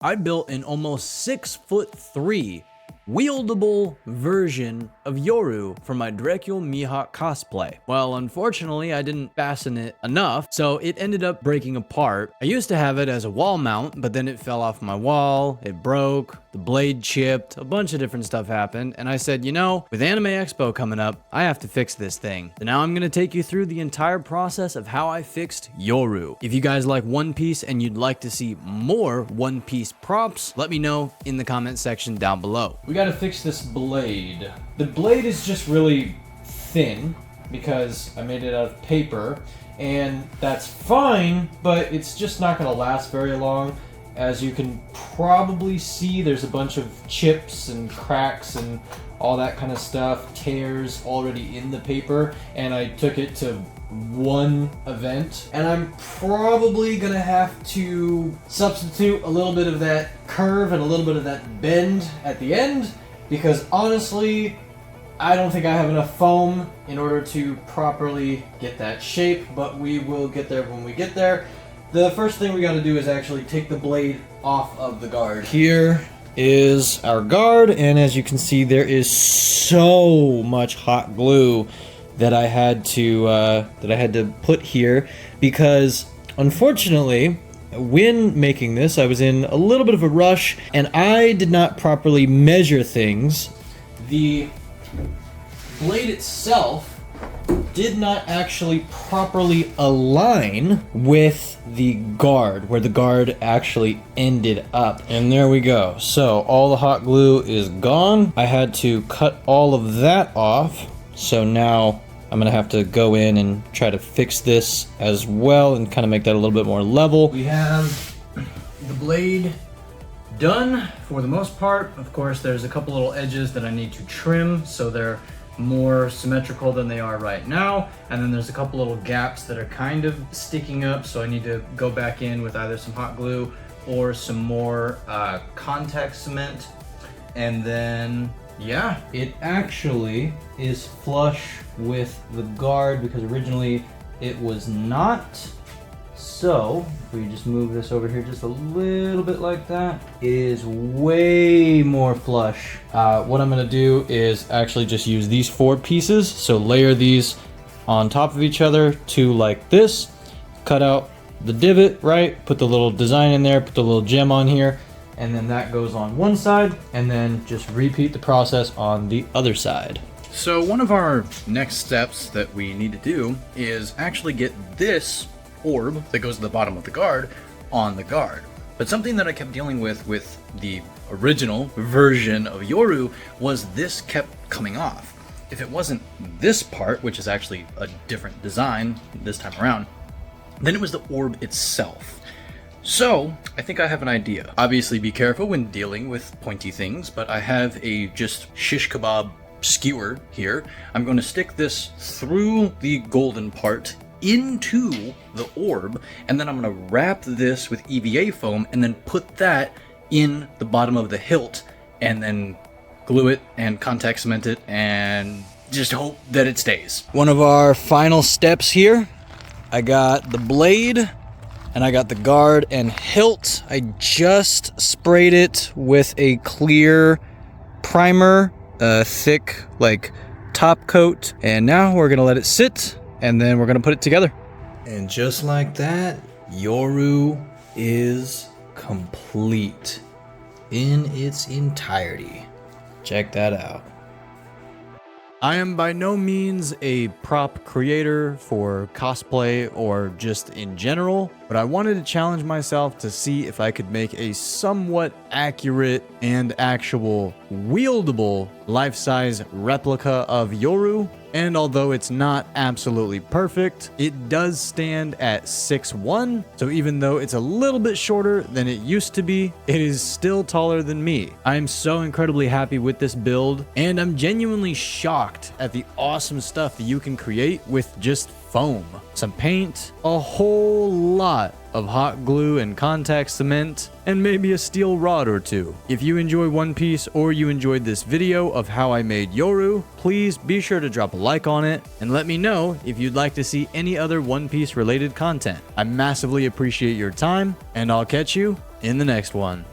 I built an almost 6'3" wieldable version of Yoru for my Dracul Mihawk cosplay. Well, unfortunately, I didn't fasten it enough, so it ended up breaking apart. I used to have it as a wall mount, but then it fell off my wall, it broke, the blade chipped, a bunch of different stuff happened, and I said, you know, with Anime Expo coming up, I have to fix this thing. So now I'm gonna take you through the entire process of how I fixed Yoru. If you guys like One Piece and you'd like to see more One Piece props, let me know in the comment section down below. We gotta fix this blade. The blade is just really thin because I made it out of paper, and that's fine, but it's just not gonna last very long. As you can probably see, there's a bunch of chips and cracks and all that kind of stuff, tears already in the paper, and I took it to one event, and I'm probably gonna have to substitute a little bit of that curve and a little bit of that bend at the end, because honestly, I don't think I have enough foam in order to properly get that shape, but we will get there when we get there. The first thing we gotta do is actually take the blade off of the guard. Here is our guard, and as you can see, there is so much hot glue that I had to put here, because unfortunately, when making this, I was in a little bit of a rush, and I did not properly measure things. The blade itself did not actually properly align with the guard, where the guard actually ended up. And there we go. So all the hot glue is gone. I had to cut all of that off. So now I'm gonna have to go in and try to fix this as well and kind of make that a little bit more level. We have the blade done for the most part. Of course, there's a couple little edges that I need to trim so they're more symmetrical than they are right now, and then there's a couple little gaps that are kind of sticking up, so I need to go back in with either some hot glue or some more contact cement. And then yeah, it actually is flush with the guard, because originally it was not. So if we just move this over here just a little bit like that, it is way more flush. What I'm gonna do is actually just use these 4 pieces. So layer these on top of each other, 2 like this, cut out the divot, right? Put the little design in there, put the little gem on here, and then that goes on one side, and then just repeat the process on the other side. So one of our next steps that we need to do is actually get this orb that goes to the bottom of the guard on the guard. But something that I kept dealing with the original version of Yoru was this kept coming off. If it wasn't this part, which is actually a different design this time around, then it was the orb itself. So I think I have an idea. Obviously be careful when dealing with pointy things, but I have a just shish kebab skewer here. I'm going to stick this through the golden part into the orb, and then I'm going to wrap this with EVA foam and then put that in the bottom of the hilt, and then glue it and contact cement it and just hope that it stays. One of our final steps here, I got the blade and I got the guard and hilt. I just sprayed it with a clear primer, thick like top coat, and now we're gonna let it sit, and then we're gonna put it together. And just like that, Yoru is complete in its entirety. Check that out. I am by no means a prop creator for cosplay or just in general, but I wanted to challenge myself to see if I could make a somewhat accurate and actual wieldable life-size replica of Yoru. And although it's not absolutely perfect, it does stand at 6'1", so even though it's a little bit shorter than it used to be, it is still taller than me. I am so incredibly happy with this build, and I'm genuinely shocked at the awesome stuff that you can create with just foam, some paint, a whole lot of hot glue and contact cement, and maybe a steel rod or two. If you enjoy One Piece or you enjoyed this video of how I made Yoru, please be sure to drop a like on it and let me know if you'd like to see any other One Piece related content. I massively appreciate your time, and I'll catch you in the next one.